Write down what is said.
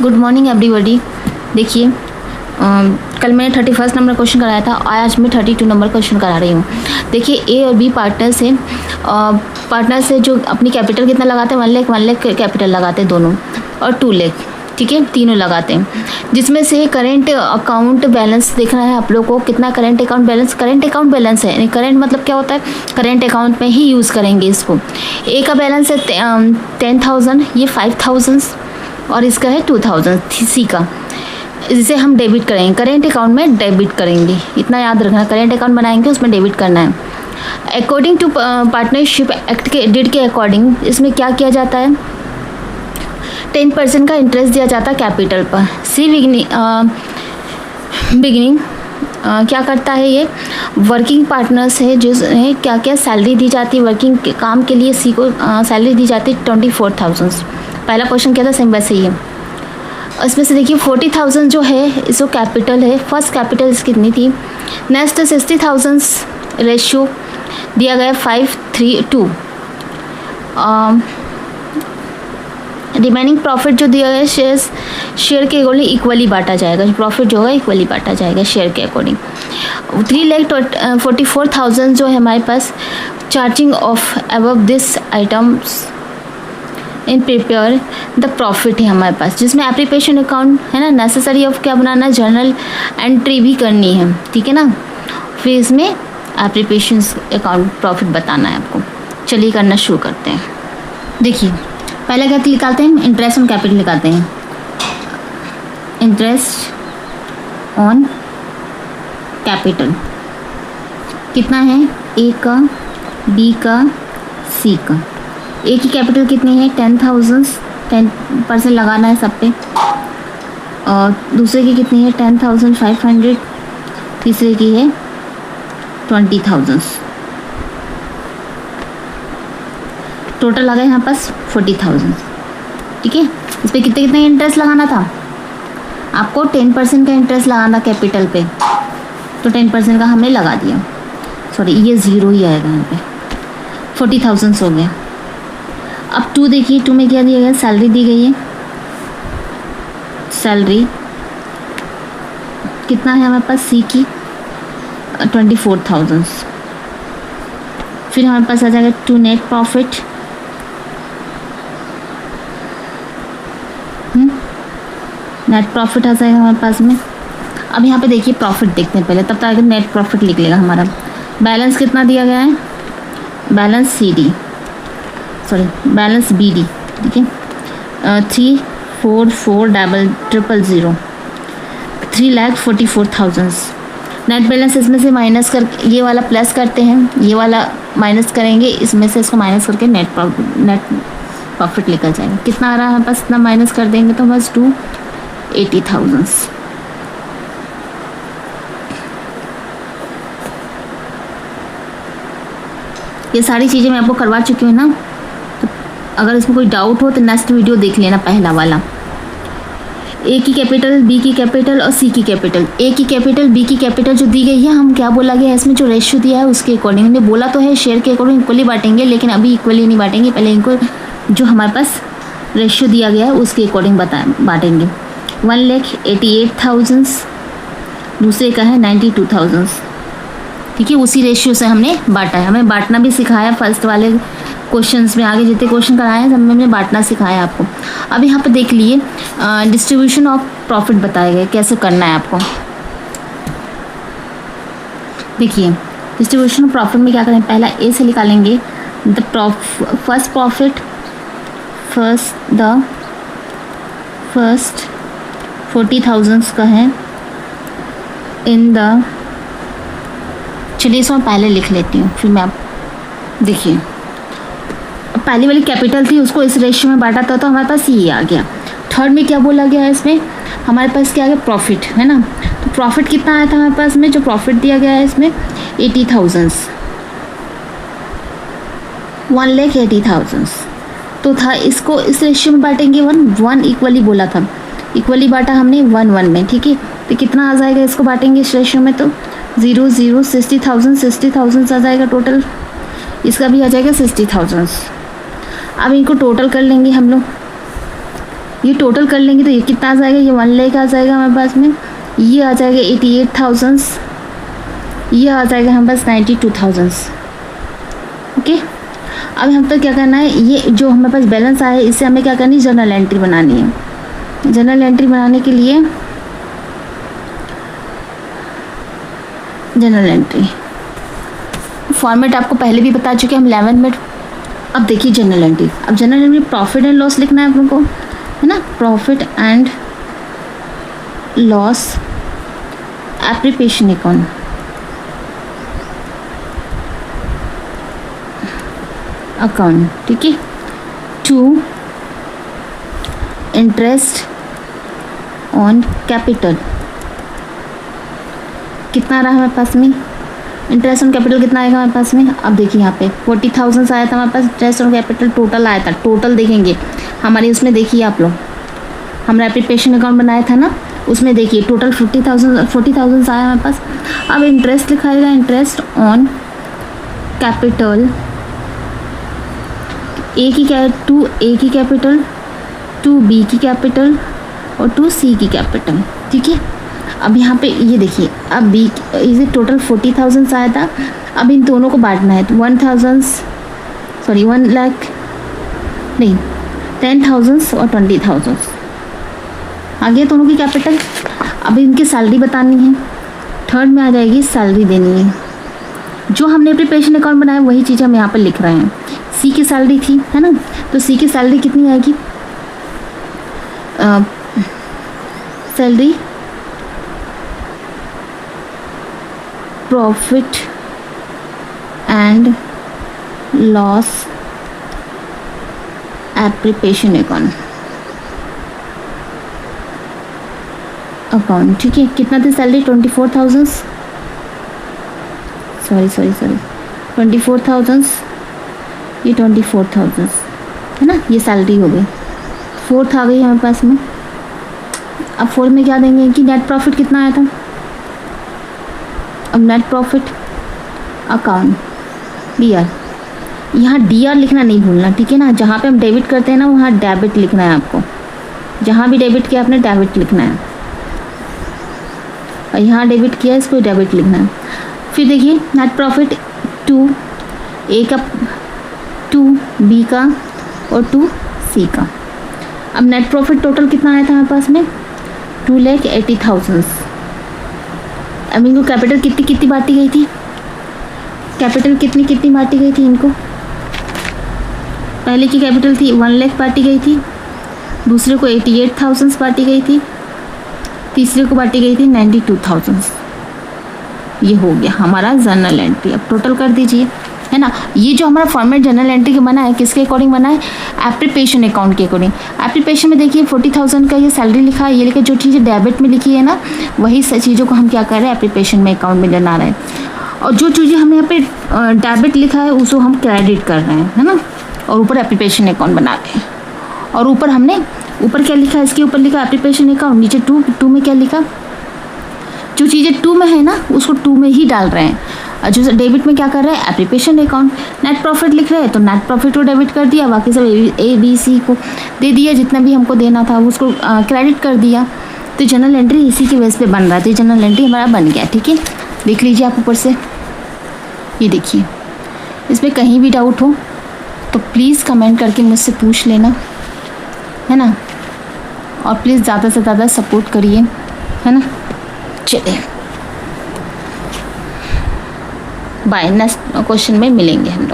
Good morning everybody. देखिए कल मैंने 31 नंबर क्वेश्चन कराया था, आज मैं 32 नंबर क्वेश्चन करा रही हूँ। देखिए ए और बी पार्टनर्स हैं। पार्टनर्स है जो अपनी कैपिटल कितना लगाते हैं, 1 लाख कैपिटल लगाते हैं दोनों, और 2 लाख, ठीक है, तीनों लगाते हैं। जिसमें से करेंट अकाउंट बैलेंस देखना है आप लोग को, कितना current account balance. Current account balance है, करेंट मतलब क्या होता है, करेंट अकाउंट में ही यूज़ करेंगे इसको। ए का बैलेंस है 10,000, ये 5,000 और इसका है 2,000 सी का। जिसे हम डेबिट करेंगे, करेंट अकाउंट में डेबिट करेंगे, इतना याद रखना। करेंट अकाउंट बनाएंगे उसमें डेबिट करना है। अकॉर्डिंग टू पार्टनरशिप एक्ट के डेट के अकॉर्डिंग इसमें क्या किया जाता है, 10% का इंटरेस्ट दिया जाता है कैपिटल पर। सी बिगिनिंग क्या करता है, ये वर्किंग पार्टनर्स है जो है क्या क्या सैलरी दी जाती है वर्किंग के काम के लिए। सी को सैलरी दी जाती है 24,000। पहला क्वेश्चन क्या था, सेम वैसे ही है। इसमें से देखिए 40,000 जो है इसको कैपिटल है, फर्स्ट कैपिटल इसकी कितनी थी। नेक्स्ट 60,000 रेशियो दिया गया 5:3:2। रिमेनिंग प्रॉफिट जो दिया गया शेयर के अकॉर्डिंग इक्वली बांटा जाएगा। प्रॉफिट जो होगा इक्वली बांटा जाएगा शेयर के अकॉर्डिंग। 3,44,000 जो है हमारे पास charging of above this items in prepare the profit है हमारे पास, जिसमें एप्लीकेशन अकाउंट है ना, नेसेसरी ऑफ क्या बनाना, जर्नल एंट्री भी करनी है, ठीक है ना। फिर इसमें एप्लीकेशन अकाउंट प्रॉफिट बताना है आपको। चलिए करना शुरू करते हैं। देखिए पहले क्या निकालते हैं, इंटरेस्ट ऑन कैपिटल निकालते हैं। इंटरेस्ट ऑन कैपिटल कितना है, ए का, बी का, सी का। ए की कैपिटल कितनी है 10,000, 10% लगाना है सब पे। और दूसरे की कितनी है 10,500, तीसरे की है 20,000। टोटल आ गया यहाँ पास 40,000, ठीक है। इस पर कितने कितने इंटरेस्ट लगाना था आपको, 10% का इंटरेस्ट लगाना कैपिटल पे, तो 10% का हमने लगा दिया। सॉरी ये 0 ही आएगा यहाँ पे, 40,000 हो गया। अब 2 देखिए, 2 में क्या दिया गया, सैलरी दी गई है। सैलरी कितना है हमारे पास, सी की 24,000। फिर हमारे पास आ जाएगा 2 नेट प्रॉफिट, नेट प्रॉफिट आ जाएगा हमारे पास में। अब यहाँ पे देखिए प्रॉफिट देखते हैं पहले, तब तक आगे नेट प्रॉफिट लिख लेगा हमारा। बैलेंस कितना दिया गया है, बैलेंस बैलेंस बी डी, ठीक है, 344,000, 3,44,000। नेट बैलेंस इसमें से माइनस कर, ये वाला प्लस करते हैं, ये वाला माइनस करेंगे, इसमें से इसको माइनस करके नेट प्रॉफिट लेकर जाएंगे। कितना आ रहा है हमारे पास, इतना माइनस कर देंगे तो बस 280,000। ये सारी चीज़ें मैं आपको करवा चुकी हूँ ना, तो अगर इसमें कोई डाउट हो तो नेक्स्ट वीडियो देख लेना, पहला वाला। ए की कैपिटल, बी की कैपिटल और सी की कैपिटल। ए की कैपिटल, बी की कैपिटल जो दी गई है, हम क्या बोला गया है इसमें, जो रेशियो दिया है उसके अकॉर्डिंग। हमने बोला तो है शेयर के अकॉर्डिंग इक्वली बांटेंगे, लेकिन अभी इक्वली नहीं बांटेंगे, पहले इनको जो हमारे पास रेशियो दिया गया है उसके अकॉर्डिंग बांटेंगे। 1,88,000, दूसरे का है 92,000, ठीक है। उसी रेशियो से हमने बांटा है, हमें बांटना भी सिखाया फर्स्ट वाले क्वेश्चंस में। आगे जितने क्वेश्चन कराए हैं सब में हमने बांटना सिखाया आपको। अब यहाँ पे देख लिए डिस्ट्रीब्यूशन ऑफ प्रॉफिट बताया गया, कैसे करना है आपको। देखिए डिस्ट्रीब्यूशन ऑफ प्रॉफिट में क्या करें, पहला ए से निकालेंगे द फर्स्ट प्रॉफिट, फर्स्ट 40,000 का है इन द, चलिए इसमें पहले लिख लेती हूँ, फिर मैं आप देखिए। पहली वाली कैपिटल थी उसको इस रेशियो में बांटा था, तो हमारे पास ये आ गया। थर्ड में क्या बोला गया है, इसमें हमारे पास क्या आ गया, प्रॉफिट है ना। तो प्रॉफिट कितना आया था हमारे पास में, जो प्रॉफिट दिया गया है इसमें 80,000, 1,80,000 तो था। इसको इस रेशियो में बांटेंगे 1 इक्वली बोला था, इक्वली बांटा हमने 1 में, ठीक है। तो कितना आ जाएगा, इसको बांटेंगे इस रेशियो में तो 0 0 60,000 आ जाएगा टोटल। इसका भी आ जाएगा 60,000। अब इनको टोटल कर लेंगे हम लोग, ये टोटल कर लेंगे तो ये कितना आ जाएगा, ये 1 लाख आ जाएगा हमारे पास में, ये आ जाएगा 88,000, ये आ जाएगा हमारे पास 92,000। ओके, अब हम तो क्या करना है, ये जो हमारे पास बैलेंस आया है इससे हमें क्या करनी है, जर्नल एंट्री बनानी है। जर्नल एंट्री बनाने के लिए जर्नल एंट्री फॉर्मेट आपको पहले भी बता चुके हम 11 में। अब देखिए जर्नल एंट्री, अब journal entry profit and loss लिखना है आप लोगों को, है ना, profit and loss appreciation account, ठीक है, टू इंटरेस्ट ऑन कैपिटल, कितना रहा हमारे पास में, इंटरेस्ट ऑन कैपिटल कितना आएगा हमारे पास में। अब देखिए यहाँ पे 40,000 आया था हमारे पास इंटरेस्ट ऑन कैपिटल, टोटल आया था, टोटल देखेंगे हमारे उसमें, देखिए आप लोग हमने एप्लीकेशन अकाउंट बनाया था ना, उसमें देखिए टोटल 40,000 आया हमारे पास। अब इंटरेस्ट लिखाएगा, interest on capital, to A की कैपिटल, टू बी की कैपिटल और टू सी की कैपिटल, ठीक है। अब यहाँ पे ये देखिए, अब बी इसे टोटल 40,000 आया था, अब इन दोनों को बांटना है तो 1 लाख नहीं 10,000 और 20,000 आ गया दोनों की कैपिटल। अब इनकी सैलरी बतानी है, थर्ड में आ जाएगी सैलरी देनी है। जो हमने प्रिपरेशन अकाउंट बनाया वही चीज़ हम यहाँ पर लिख रहे हैं। सी की सैलरी थी, है ना, तो सी की सैलरी कितनी आएगी, salary profit and loss appreciation account, ठीक है। कितना थी सैलरी, 24,000, सॉरी 24,000, ये 24,000 है ना, ये सैलरी हो गई। फोर्थ आ गई हमारे पास में। अब फोर्थ में क्या देंगे कि नेट प्रॉफिट कितना आया था। अब नेट प्रॉफिट अकाउंट DR, यहाँ DR लिखना नहीं भूलना, ठीक है ना। जहाँ पे हम डेबिट करते हैं ना वहाँ डेबिट लिखना है आपको, जहाँ भी डेबिट किया आपने डेबिट लिखना है, और यहाँ डेबिट किया इसको डेबिट लिखना है। फिर देखिए नेट प्रॉफिट 2 A का, 2 B का और 2 C का। अब नेट प्रॉफिट टोटल कितना आया था हमारे पास में, 2,80,000। अब इनको कैपिटल कितनी बांटी गई थी, कैपिटल कितनी बांटी गई थी इनको। पहले की कैपिटल थी 1 लाख बांटी गई थी, दूसरे को 88,000 बांटी गई थी, तीसरे को बांटी गई थी 92,000। ये हो गया हमारा जर्नल एंट्री। अब टोटल कर दीजिए, है ना। ये जो हमारा फॉर्मेट जर्नल एंट्री का बना है किसके अकॉर्डिंग बना है, एप्रीसिएशन अकाउंट के अकॉर्डिंग। एप्रीसिएशन में देखिए 40,000 का ये सैलरी लिखा है, ये लिखा जो चीज़ें डेबिट में लिखी है ना वही चीज़ों को हम क्या कर रहे हैं एप्रीसिएशन में अकाउंट में जना रहे हैं, और जो चीज़ें हमने यहाँ पे डेबिट लिखा है उसको हम क्रेडिट कर रहे हैं, है ना। और ऊपर एप्रीसिएशन अकाउंट बना रहे हैं, और ऊपर हमने ऊपर क्या लिखा है, इसके ऊपर लिखा एप्रीसिएशन अकाउंट, नीचे 2 में क्या लिखा, जो चीज़ें 2 में है ना उसको 2 में ही डाल रहे हैं, और जो डेबिट में क्या कर रहे हैं एप्रीसिएशन अकाउंट। नेट प्रॉफिट लिख रहे हैं तो नेट प्रॉफिट को डेबिट कर दिया, बाकी सब ABC को दे दिया, जितना भी हमको देना था उसको क्रेडिट कर दिया। तो जर्नल एंट्री इसी के बेस पे बन रहा है, तो जर्नल एंट्री हमारा बन गया, ठीक है। देख लीजिए आप ऊपर से, ये देखिए, इसमें कहीं भी डाउट हो तो प्लीज़ कमेंट करके मुझसे पूछ लेना, है ना। और प्लीज़ ज़्यादा से ज़्यादा सपोर्ट करिए, है ना। चलिए बाय, नेक्स्ट क्वेश्चन में मिलेंगे हम लोग।